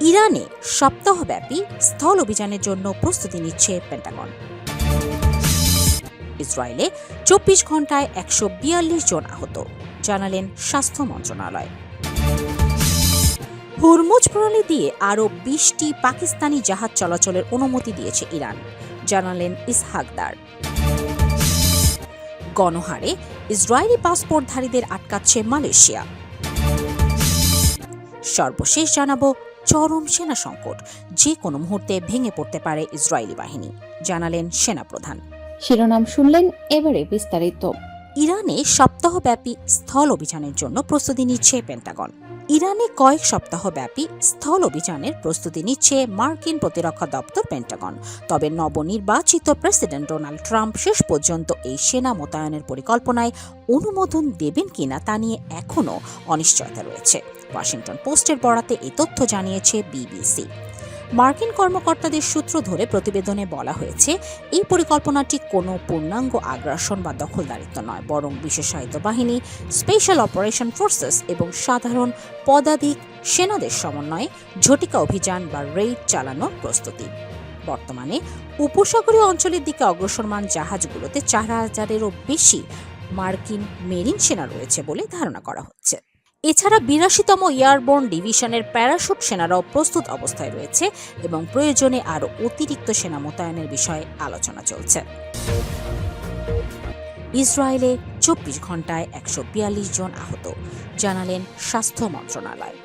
ইরানে সপ্তাহব্যাপী স্থল অভিযানের জন্য প্রস্তুতি নিচ্ছে পেন্টাগন। ইসরায়েলে ২৪ ঘন্টায় ১৪২ জন আহত, জানালেন স্বাস্থ্য মন্ত্রণালয়। হুরমুজ প্রণালী দিয়ে আরও ২০টি পাকিস্তানি জাহাজ চলাচলের অনুমতি দিয়েছে ইরান, জানালেন ইসহাকদার। গণহারে ইসরায়েলি পাসপোর্টধারীদের আটকাচ্ছে মালয়েশিয়া। সর্বশেষ জানাবো চরম সেনা সংকট, যে কোনো মুহূর্তে ভেঙে পড়তে পারে ইসরায়েলি বাহিনী, জানালেন সেনাপ্রধান। শিরোনাম শুনলেন, এবারে বিস্তারিত। ইরানে সপ্তাহব্যাপী স্থল অভিযানের জন্য প্রস্তুতি নিচ্ছে পেন্টাগন। ইরানে কয়েক সপ্তাহব্যাপী স্থল অভিযানের প্রস্তুতি নিচ্ছে মার্কিন প্রতিরক্ষা দপ্তর পেন্টাগন। তবে নবনির্বাচিত প্রেসিডেন্ট ডোনাল্ড ট্রাম্প শেষ পর্যন্ত এই সেনা মোতায়েনের পরিকল্পনায় অনুমোদন দেবেন কিনা তা নিয়ে এখনও অনিশ্চয়তা রয়েছে। ওয়াশিংটন পোস্টের বরাতে এই তথ্য জানিয়েছে বিবিসি। মার্কিন কর্মকর্তাদের সূত্র ধরে প্রতিবেদনে বলা হয়েছে, এই পরিকল্পনাটি কোনো পূর্ণাঙ্গ আগ্রাসন বা দখলদারিত্ব নয়, বরং বিশেষায়িত বাহিনী, স্পেশাল অপারেশন ফোর্সেস এবং সাধারণ পদাতিক সেনাদের সমন্বয়ে ঝটিকা অভিযান বা রেইড চালানোর প্রস্তুতি। বর্তমানে উপসাগরীয় অঞ্চলের দিকে অগ্রসরমান জাহাজগুলোতে ৪,০০০-এরও বেশি মার্কিন মেরিন সেনা রয়েছে বলে ধারণা করা হচ্ছে। এছাড়া ৮২তম এয়ারবোর্ন ডিভিশনের প্যারাশুট সেনারাও প্রস্তুত অবস্থায় রয়েছে এবং প্রয়োজনে আরও অতিরিক্ত সেনা মোতায়েনের বিষয়ে আলোচনা চলছে। ইসরায়েলে ২৪ ঘন্টায় ১৪২ জন আহত, জানালেন স্বাস্থ্য মন্ত্রণালয়।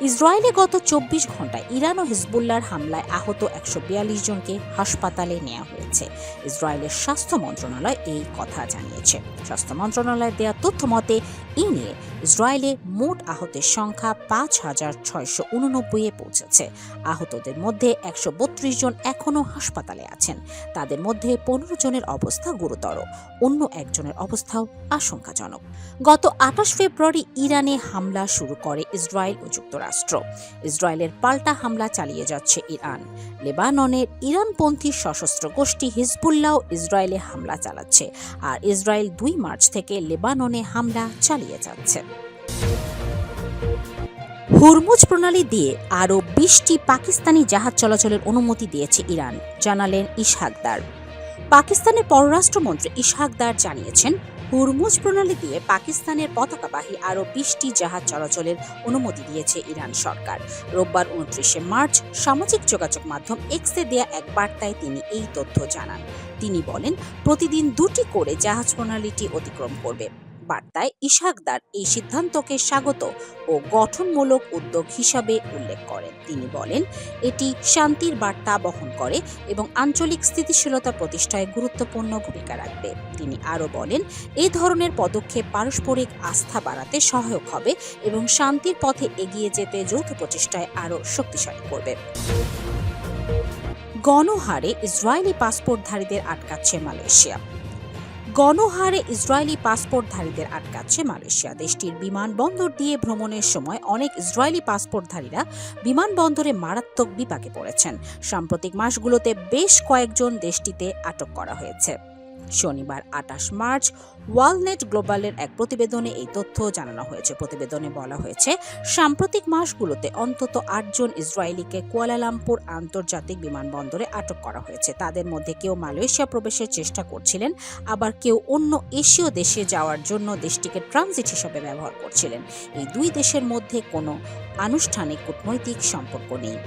ইসরায়েলে গত ২৪ ঘন্টায় ইরান ও হিজবুল্লাহর হামলায় আহত ১৪২ জনকে হাসপাতালে নেওয়া হয়েছে। ইসরায়েলের স্বাস্থ্য মন্ত্রণালয় এই কথা জানিয়েছে। স্বাস্থ্য মন্ত্রণালয়ের দেওয়া তথ্য মতে এই নিয়ে ইসরায়েলে মোট আহতের সংখ্যা ৫,৬৮৯-এ পৌঁছেছে। আহতদের মধ্যে ১৩২ জন এখনও হাসপাতালে আছেন। তাদের মধ্যে ১৫ জনের অবস্থা গুরুতর, অন্য একজনের অবস্থাও আশঙ্কাজনক। গত ২৮ ফেব্রুয়ারি ইরানে হামলা শুরু করে ইসরায়েল ও যুক্তরাষ্ট্র। ইসরায়েলের পাল্টা হামলা চালিয়ে যাচ্ছে ইরান। লেবাননের ইরানপন্থী সশস্ত্র গোষ্ঠী হিজবুল্লাহ ইসরায়েলে হামলা চালাচ্ছে, আর ইসরায়েল ২ মার্চ থেকে লেবাননে হামলা চালিয়ে যাচ্ছে। হুরমুজ প্রণালী দিয়ে আরও ২০টি পাকিস্তানি জাহাজ চলাচলের অনুমতি দিয়েছে ইরান, জানালেন ইসহাকদার। পাকিস্তানের পররাষ্ট্রমন্ত্রী ইসহাকদার জানিয়েছেন, হুরমুজ প্রণালী দিয়ে পাকিস্তানের পতাকাবাহী আরও ২০টি জাহাজ চলাচলের অনুমতি দিয়েছে ইরান সরকার। রোববার ২৯শে মার্চ সামাজিক যোগাযোগ মাধ্যম এক্সে দেয়া এক বার্তায় তিনি এই তথ্য জানান। তিনি বলেন, প্রতিদিন ২টি করে জাহাজ প্রণালীটি অতিক্রম করবে। বার্তায় ইসহাকদার এই সিদ্ধান্তকে স্বাগত ও গঠনমূলক উদ্যোগ হিসাবে উল্লেখ করেন। তিনি বলেন, এটি শান্তির বার্তা বহন করে এবং আঞ্চলিক স্থিতিশীলতা প্রতিষ্ঠায় গুরুত্বপূর্ণ ভূমিকা রাখবে। তিনি আরও বলেন, এই ধরনের পদক্ষেপ পারস্পরিক আস্থা বাড়াতে সহায়ক হবে এবং শান্তির পথে এগিয়ে যেতে যৌথ প্রচেষ্টায় আরও শক্তিশালী করবে। গণহারে ইসরায়েলি পাসপোর্টধারীদের আটকাচ্ছে মালয়েশিয়া। গণহারে ইসরায়েলি পাসপোর্টধারীদের আটকাচ্ছে মালয়েশিয়া। দেশটির বিমানবন্দর দিয়ে ভ্রমণের সময় অনেক ইসরায়েলি পাসপোর্টধারীরা বিমানবন্দরে মারাত্মক বিপাকে পড়েছেন। সাম্প্রতিক মাসগুলোতে বেশ কয়েকজন দেশটিতে আটক করা হয়েছে। শনিবার ২৮ মার্চ ওয়ালনেট গ্লোবালের এক প্রতিবেদনে এই তথ্য জানানো হয়েছে। প্রতিবেদনে বলা হয়েছে, সাম্প্রতিক মাসগুলোতে অন্তত ৮ জন ইসরায়েলিকে কুয়ালালামপুর আন্তর্জাতিক বিমানবন্দরে আটক করা হয়েছে। তাদের মধ্যে কেউ মালয়েশিয়া প্রবেশের চেষ্টা করছিলেন, আবার কেউ অন্য এশীয় দেশে যাওয়ার জন্য দেশটিকে ট্রানজিট হিসেবে ব্যবহার করছিলেন। এই দুই দেশের মধ্যে কোনো আনুষ্ঠানিক কূটনৈতিক সম্পর্ক নেই।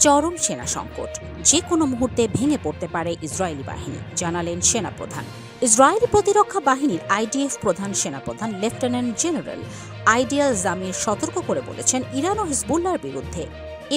চরম সেনা সংকট, যে কোনো মুহূর্তে ভেঙে পড়তে পারে ইসরায়েলি বাহিনী, জানালেন সেনাপ্রধান। ইসরায়েলি প্রতিরক্ষা বাহিনীর আইডিএফ প্রধান সেনাপ্রধান লেফটেন্যান্ট জেনারেল আইডিয়াল জামির সতর্ক করে বলেছেন, ইরান ও হিজবুল্লাহর বিরুদ্ধে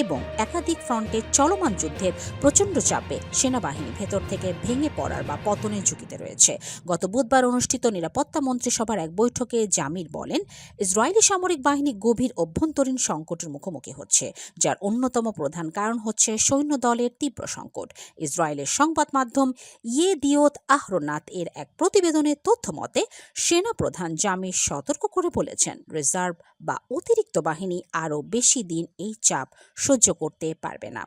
এবং একাধিক ফ্রন্টে চলমান যুদ্ধের প্রচণ্ড চাপে সেনাবাহিনী ভেতর থেকে ভেঙে পড়ার বা পতনের ঝুঁকিতে রয়েছে। গত বুধবার অনুষ্ঠিত নিরাপত্তা মন্ত্রিসভার এক বৈঠকে জামির বলেন, ইসরায়েলি সামরিক বাহিনী গভীর অভ্যন্তরীণ সংকটের মুখোমুখি হচ্ছে, যার অন্যতম প্রধান কারণ হচ্ছে সৈন্য দলের তীব্র সংকট। ইসরায়েলের সংবাদ মাধ্যম ইয়েদিওত আহরোনাত এর এক প্রতিবেদনের তথ্য মতে, সেনাপ্রধান জামির সতর্ক করে বলেছেন, রিজার্ভ বা অতিরিক্ত বাহিনী আরও বেশি দিন এই চাপ সহ্য করতে পারবে না।